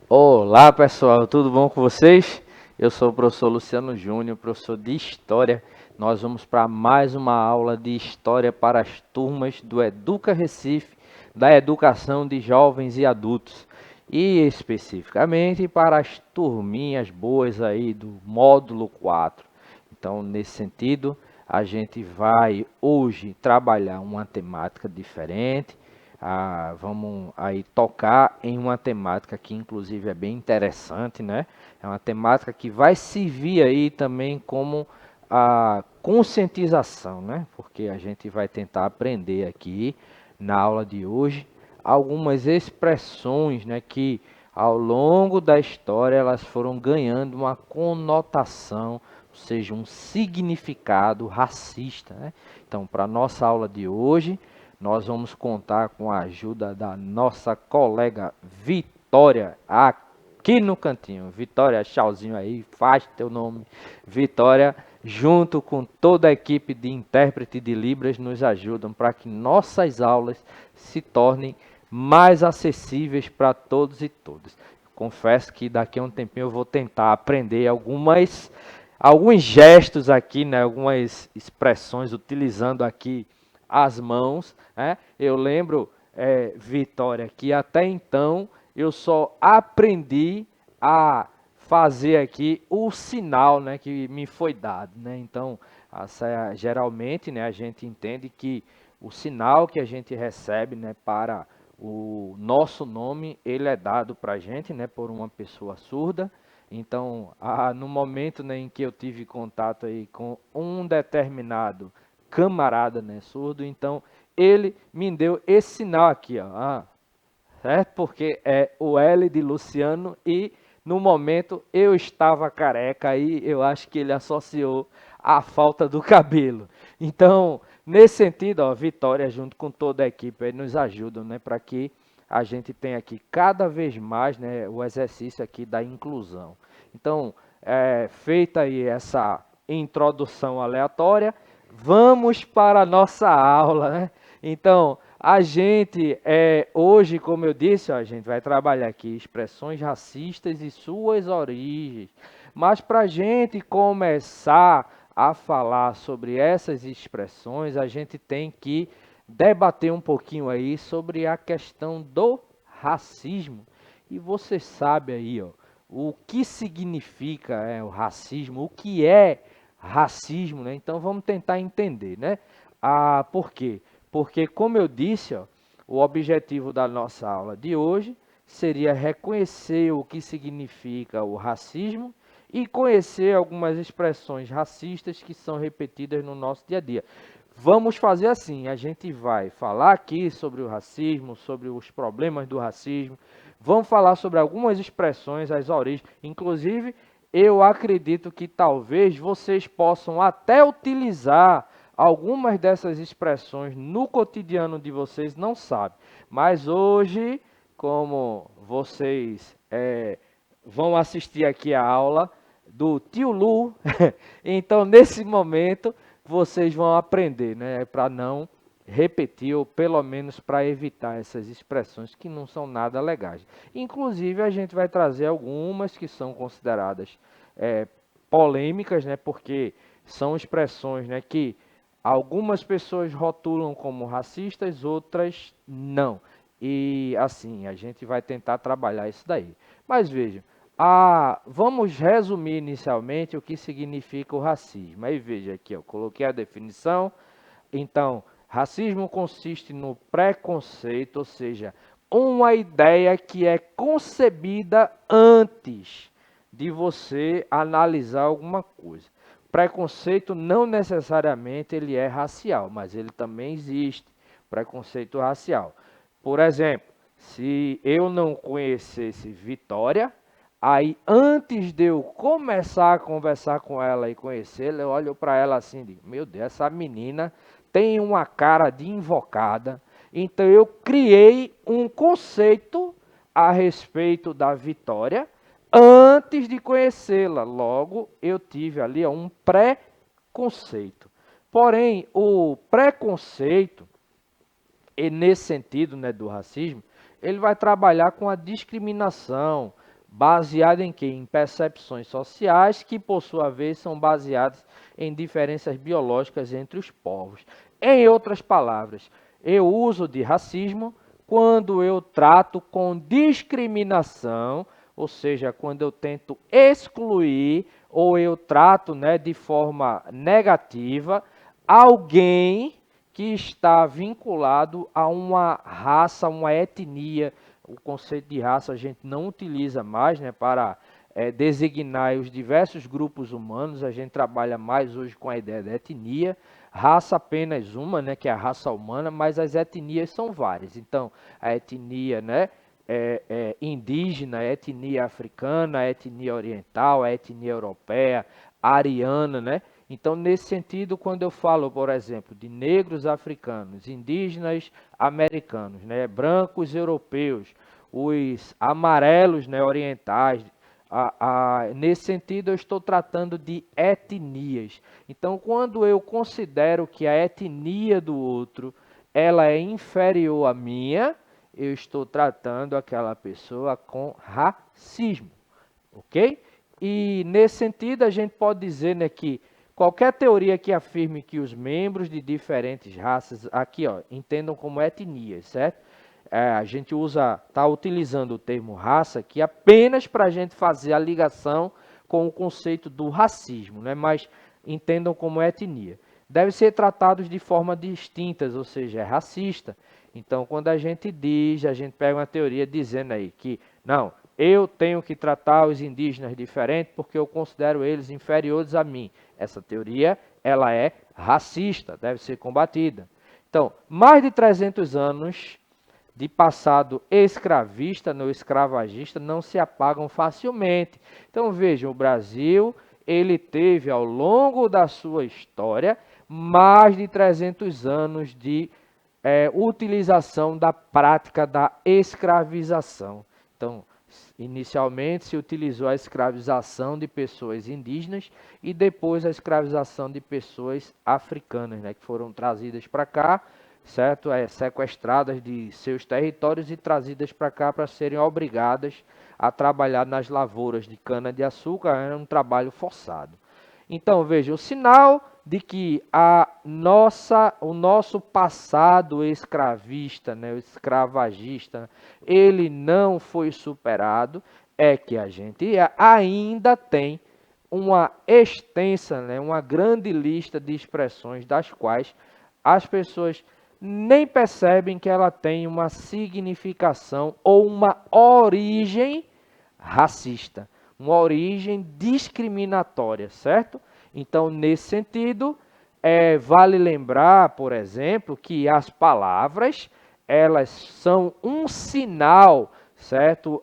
Olá pessoal, tudo bom com vocês? Eu sou o professor Luciano Júnior, professor de História. Nós vamos para mais uma aula de História para as turmas do Educa Recife, da Educação de Jovens e Adultos. E especificamente para as turminhas boas aí do módulo 4. Então, nesse sentido, a gente vai hoje trabalhar uma temática diferente. Vamos aí tocar em uma temática que inclusive é bem interessante, né? É uma temática que vai servir aí também como a conscientização, né? Porque a gente vai tentar aprender aqui na aula de hoje algumas expressões, né, que ao longo da história elas foram ganhando uma conotação, ou seja, um significado racista, né? Então, para a nossa aula de hoje, nós vamos contar com a ajuda da nossa colega Vitória, aqui no cantinho. Vitória, tchauzinho aí, faz teu nome. Vitória, junto com toda a equipe de intérprete de Libras, nos ajudam para que nossas aulas se tornem mais acessíveis para todos e todas. Confesso que daqui a um tempinho eu vou tentar aprender alguns gestos aqui, né, algumas expressões utilizando aqui as mãos, né? Eu lembro, Vitória, que até então eu só aprendi a fazer aqui o sinal, né, que me foi dado, né? Então, geralmente, né, a gente entende que o sinal que a gente recebe, né, para o nosso nome, ele é dado para a gente, né, por uma pessoa surda. Então, no momento, né, em que eu tive contato aí com um determinado camarada, né, surdo, então ele me deu esse sinal aqui, ó, certo? Porque é o L de Luciano e no momento eu estava careca e eu acho que ele associou a falta do cabelo. Então, nesse sentido, ó, Vitória junto com toda a equipe nos ajudam, né, para que a gente tenha aqui cada vez mais, né, o exercício aqui da inclusão. Então, feita aí essa introdução aleatória, vamos para a nossa aula, né? Então, a gente, hoje, como eu disse, ó, a gente vai trabalhar aqui expressões racistas e suas origens. Mas para a gente começar a falar sobre essas expressões, a gente tem que debater um pouquinho aí sobre a questão do racismo. E você sabe aí, ó, o que significa o racismo, o que é racismo, né? Então vamos tentar entender, né? Por quê? Porque, como eu disse, ó, o objetivo da nossa aula de hoje seria reconhecer o que significa o racismo e conhecer algumas expressões racistas que são repetidas no nosso dia a dia. Vamos fazer assim, a gente vai falar aqui sobre o racismo, sobre os problemas do racismo, vamos falar sobre algumas expressões, as origens, inclusive eu acredito que talvez vocês possam até utilizar algumas dessas expressões no cotidiano de vocês, não sabem. Mas hoje, como vocês vão assistir aqui a aula do tio Lu, então nesse momento vocês vão aprender, né, para não repetir ou pelo menos para evitar essas expressões que não são nada legais. Inclusive a gente vai trazer algumas que são consideradas é, polêmicas, né, porque são expressões, né, que algumas pessoas rotulam como racistas, outras não. E assim, a gente vai tentar trabalhar isso daí. Mas veja, vamos resumir inicialmente o que significa o racismo. Aí veja aqui, eu coloquei a definição. Então, racismo consiste no preconceito, ou seja, uma ideia que é concebida antes de você analisar alguma coisa. Preconceito não necessariamente ele é racial, mas ele também existe, preconceito racial. Por exemplo, se eu não conhecesse Vitória, aí antes de eu começar a conversar com ela e conhecê-la, eu olho para ela assim e digo, meu Deus, essa menina tem uma cara de invocada. Então eu criei um conceito a respeito da Vitória antes de conhecê-la. Logo, eu tive ali um pré-conceito. Porém, o preconceito, e nesse sentido, né, do racismo, ele vai trabalhar com a discriminação, baseado em quê? Em percepções sociais que, por sua vez, são baseadas em diferenças biológicas entre os povos. Em outras palavras, eu uso de racismo quando eu trato com discriminação, ou seja, quando eu tento excluir ou eu trato, né, de forma negativa alguém que está vinculado a uma raça, uma etnia. O conceito de raça a gente não utiliza mais, né, para designar os diversos grupos humanos. A gente trabalha mais hoje com a ideia de etnia. Raça apenas uma, né, que é a raça humana, mas as etnias são várias. Então, a etnia, né, indígena, a etnia africana, a etnia oriental, a etnia europeia, a ariana, né? Então, nesse sentido, quando eu falo, por exemplo, de negros africanos, indígenas americanos, né, brancos europeus, os amarelos, né, orientais, nesse sentido, eu estou tratando de etnias. Então, quando eu considero que a etnia do outro ela é inferior à minha, eu estou tratando aquela pessoa com racismo, ok? E nesse sentido, a gente pode dizer, né, que qualquer teoria que afirme que os membros de diferentes raças, aqui, ó, entendam como etnias, certo? A gente está utilizando o termo raça aqui apenas para a gente fazer a ligação com o conceito do racismo, né? Mas entendam como etnia. Devem ser tratados de forma distintas, ou seja, é racista. Então, quando a gente diz, a gente pega uma teoria dizendo aí que, não, eu tenho que tratar os indígenas diferente porque eu considero eles inferiores a mim. Essa teoria, ela é racista, deve ser combatida. Então, mais de 300 anos de passado escravista, no escravagista, não se apagam facilmente. Então, vejam, o Brasil, ele teve ao longo da sua história mais de 300 anos de utilização da prática da escravização. Então, inicialmente se utilizou a escravização de pessoas indígenas e depois a escravização de pessoas africanas, né, que foram trazidas para cá, certo? Sequestradas de seus territórios e trazidas para cá para serem obrigadas a trabalhar nas lavouras de cana-de-açúcar. Era um trabalho forçado. Então, veja, o sinal de que o nosso passado escravista, né, o escravagista, ele não foi superado, é que a gente ainda tem uma extensa, né, uma grande lista de expressões das quais as pessoas nem percebem que ela tem uma significação ou uma origem racista, uma origem discriminatória, certo? Então, nesse sentido, vale lembrar, por exemplo, que as palavras, elas são um sinal, certo?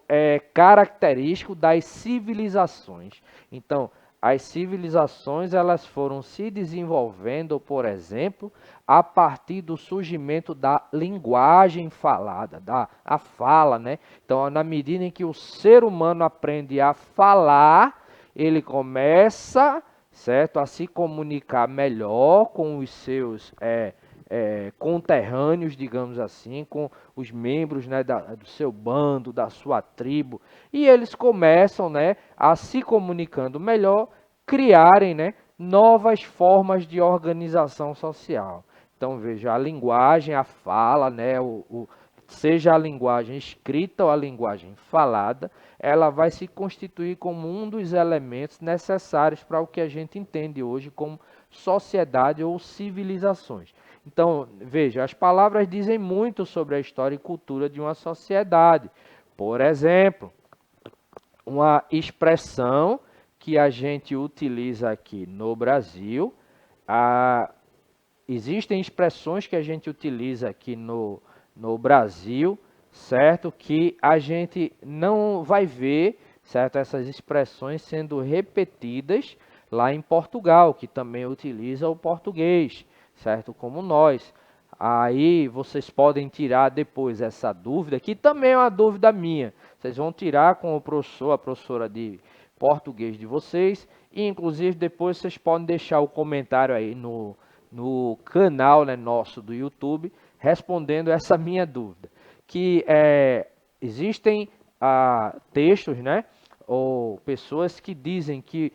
Característico das civilizações. Então, as civilizações, elas foram se desenvolvendo, por exemplo, a partir do surgimento da linguagem falada, a fala, né? Então, na medida em que o ser humano aprende a falar, ele começa, certo, a se comunicar melhor com os seus conterrâneos, digamos assim, com os membros, né, do seu bando, da sua tribo, e eles começam, né, a se comunicando melhor, criarem, né, novas formas de organização social. Então, veja, a linguagem, a fala, né, seja a linguagem escrita ou a linguagem falada, ela vai se constituir como um dos elementos necessários para o que a gente entende hoje como sociedade ou civilizações. Então, veja, as palavras dizem muito sobre a história e cultura de uma sociedade. Por exemplo, uma expressão que a gente utiliza aqui no Brasil, existem expressões que a gente utiliza aqui no Brasil, certo? Que a gente não vai ver, certo? Essas expressões sendo repetidas lá em Portugal, que também utiliza o português, certo? Como nós. Aí vocês podem tirar depois essa dúvida, que também é uma dúvida minha. Vocês vão tirar com o professor, a professora de português de vocês, e inclusive depois vocês podem deixar o comentário aí no canal, né, nosso do YouTube, respondendo essa minha dúvida. Que existem textos, né, ou pessoas que dizem que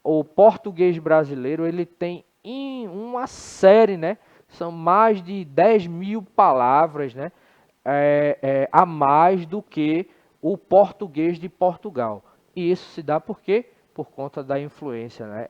o português brasileiro ele tem em uma série, né? São mais de 10.000 palavras, né? A mais do que o português de Portugal. E isso se dá por quê? Por conta da influência, né?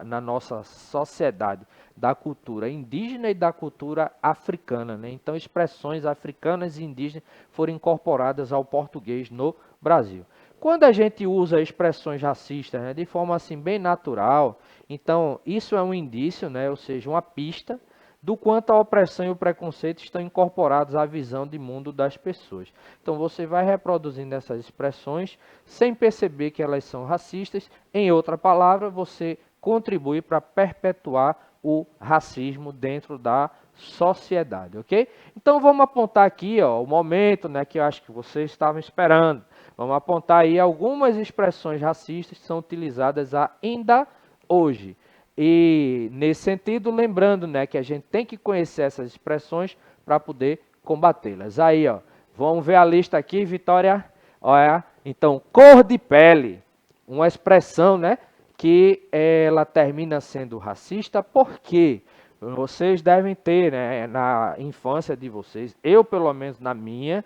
Na nossa sociedade, da cultura indígena e da cultura africana, né? Então, expressões africanas e indígenas foram incorporadas ao português no Brasil. Quando a gente usa expressões racistas, né, de forma assim bem natural, então isso é um indício, né, ou seja, uma pista do quanto a opressão e o preconceito estão incorporados à visão de mundo das pessoas. Então você vai reproduzindo essas expressões sem perceber que elas são racistas. Em outra palavra, você contribui para perpetuar o racismo dentro da sociedade, ok? Então vamos apontar aqui, ó, o momento, né, que eu acho que vocês estavam esperando. Vamos apontar aí algumas expressões racistas que são utilizadas ainda hoje. E nesse sentido, lembrando, né, que a gente tem que conhecer essas expressões para poder combatê-las. Aí, ó, vamos ver a lista aqui, Vitória. Olha, então, cor de pele, uma expressão, né, que ela termina sendo racista, porque vocês devem ter, né, na infância de vocês, eu pelo menos na minha,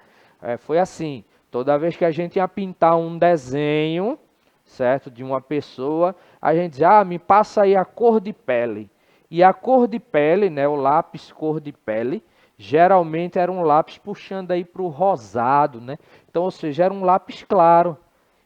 foi assim, toda vez que a gente ia pintar um desenho, certo, de uma pessoa, a gente diz, me passa aí a cor de pele. E a cor de pele, né, o lápis cor de pele, geralmente era um lápis puxando aí para o rosado, né? Então, ou seja, era um lápis claro.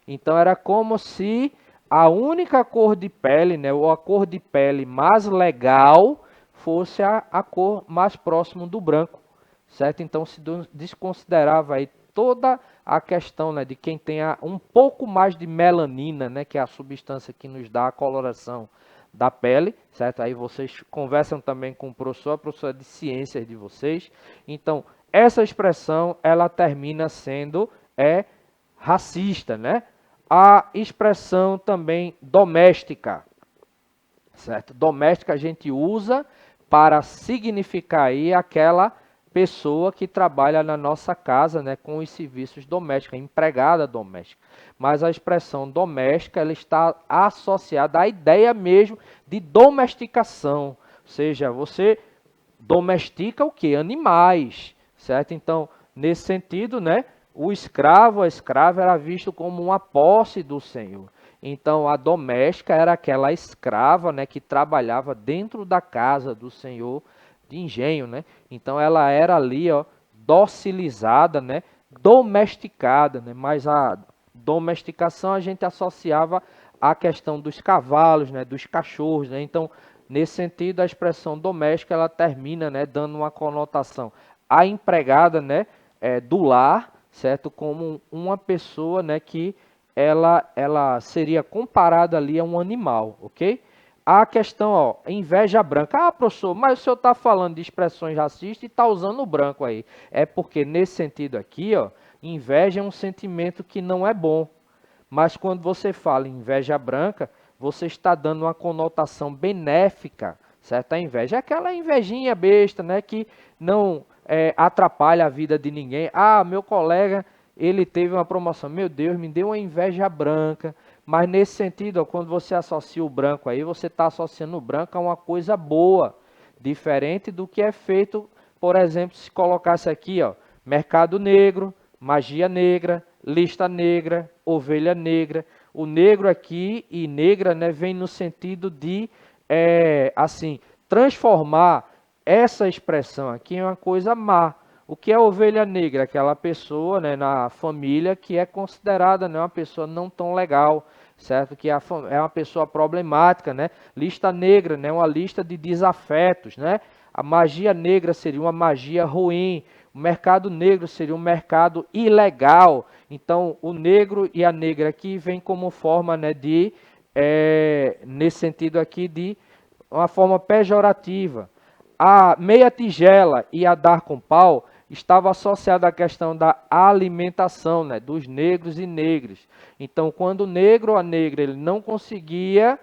Então, era como se a única cor de pele, né, ou a cor de pele mais legal, fosse a cor mais próxima do branco, certo? Então, se desconsiderava aí toda a questão, né, de quem tenha um pouco mais de melanina, né, que é a substância que nos dá a coloração da pele, certo? Aí vocês conversam também com a professora de ciências de vocês. Então, essa expressão, ela termina sendo racista, né? A expressão também doméstica, certo? Doméstica a gente usa para significar aí aquela pessoa que trabalha na nossa casa, né, com os serviços domésticos, empregada doméstica. Mas a expressão doméstica ela está associada à ideia mesmo de domesticação, ou seja, você domestica o que? Animais, certo? Então, nesse sentido, né, o escravo, a escrava era visto como uma posse do Senhor. Então, a doméstica era aquela escrava, né, que trabalhava dentro da casa do Senhor de engenho, né? Então, ela era ali, ó, docilizada, né, domesticada, né? Mas a domesticação a gente associava à questão dos cavalos, né, dos cachorros, né? Então, nesse sentido, a expressão doméstica ela termina, né, dando uma conotação à empregada, né, do lar, certo, como uma pessoa, né, que ela seria comparada ali a um animal, ok? A questão, ó, inveja branca. Professor, mas o senhor está falando de expressões racistas e está usando o branco aí. É porque nesse sentido aqui, ó, inveja é um sentimento que não é bom. Mas quando você fala em inveja branca, você está dando uma conotação benéfica, certo? A inveja é aquela invejinha besta, né, que não atrapalha a vida de ninguém. Meu colega, ele teve uma promoção. Meu Deus, me deu uma inveja branca. Mas nesse sentido, ó, quando você associa o branco aí, você está associando o branco a uma coisa boa, diferente do que é feito, por exemplo, se colocasse aqui, ó, mercado negro, magia negra, lista negra, ovelha negra. O negro aqui e negra, né, vem no sentido de, assim, transformar essa expressão aqui em uma coisa má. O que é ovelha negra? Aquela pessoa, né, na família que é considerada, né, uma pessoa não tão legal, certo? Que é uma pessoa problemática, né? Lista negra, né, uma lista de desafetos, né? A magia negra seria uma magia ruim. O mercado negro seria um mercado ilegal. Então, o negro e a negra aqui vem como forma, né, de, nesse sentido aqui, de uma forma pejorativa. A meia tigela e a dar com pau estava associada à questão da alimentação, né, dos negros e negras. Então, quando o negro ou a negra ele não conseguia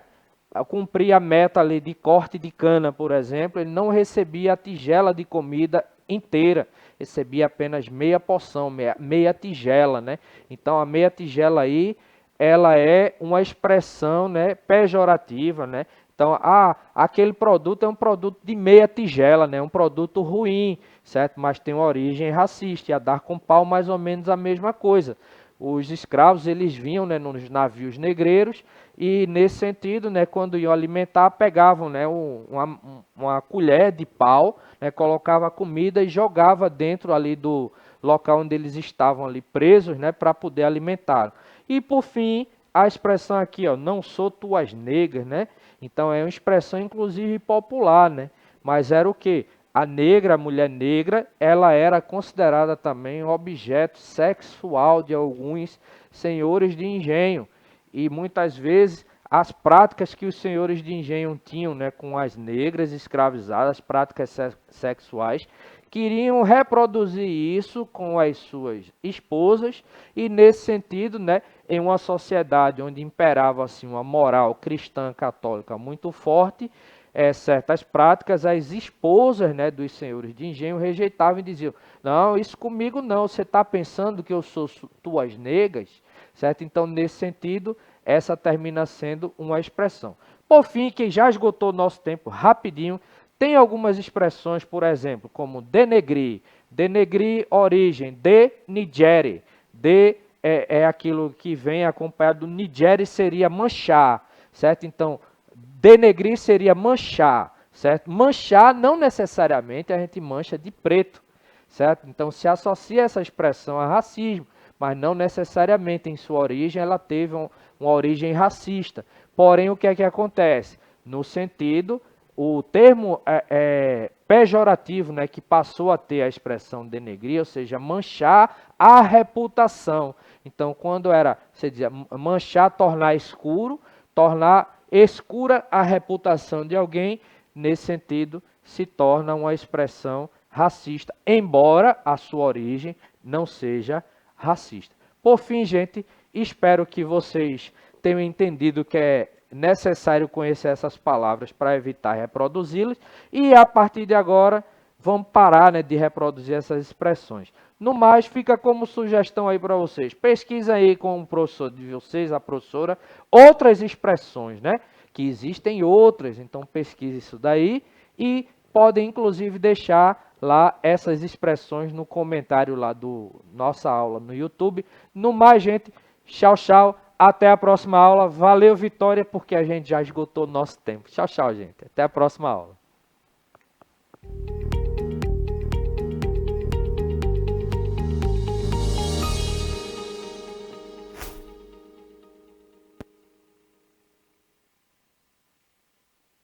cumprir a meta ali de corte de cana, por exemplo, ele não recebia a tigela de comida inteira, recebia apenas meia porção, meia tigela, né? Então a meia tigela aí ela é uma expressão, né, pejorativa, né? Então, aquele produto é um produto de meia tigela, né? Um produto ruim, certo? Mas tem uma origem racista. E a dar com pau, mais ou menos a mesma coisa. Os escravos, eles vinham, né, nos navios negreiros e, nesse sentido, né, quando iam alimentar, pegavam, né, uma colher de pau, né, colocava a comida e jogava dentro ali do local onde eles estavam ali presos, né, para poder alimentar. E, por fim, a expressão aqui, ó, não sou tuas negas, né? Então é uma expressão inclusive popular, né? Mas era o quê? A negra, a mulher negra, ela era considerada também um objeto sexual de alguns senhores de engenho. E muitas vezes as práticas que os senhores de engenho tinham, né, com as negras escravizadas, práticas sexuais, queriam reproduzir isso com as suas esposas e, nesse sentido, né, em uma sociedade onde imperava assim uma moral cristã católica muito forte, certas práticas, as esposas, né, dos senhores de engenho rejeitavam e diziam: não, isso comigo não, você está pensando que eu sou tuas negas, certo? Então, nesse sentido, essa termina sendo uma expressão. Por fim, que já esgotou nosso tempo rapidinho, tem algumas expressões, por exemplo, como denegrir, denegrir origem, de nigere, de é aquilo que vem acompanhado do nigere seria manchar, certo? Então, denegrir seria manchar, certo? Manchar não necessariamente a gente mancha de preto, certo? Então se associa essa expressão a racismo, mas não necessariamente em sua origem ela teve uma origem racista. Porém, o que é que acontece? No sentido, o termo pejorativo, né, que passou a ter a expressão denegrir, ou seja, manchar a reputação. Então, quando era, você dizia, manchar, tornar escuro, tornar escura a reputação de alguém, nesse sentido, se torna uma expressão racista, embora a sua origem não seja racista. Por fim, gente, espero que vocês tenham entendido que é necessário conhecer essas palavras para evitar reproduzi-las e, a partir de agora, vamos parar, né, de reproduzir essas expressões. No mais, fica como sugestão aí para vocês. Pesquisa aí com o professor de vocês, a professora, outras expressões, né? Que existem outras, então pesquise isso daí e podem inclusive deixar lá essas expressões no comentário lá do nossa aula no YouTube. No mais, gente, tchau, tchau. Até a próxima aula. Valeu, Vitória, porque a gente já esgotou o nosso tempo. Tchau, tchau, gente. Até a próxima aula.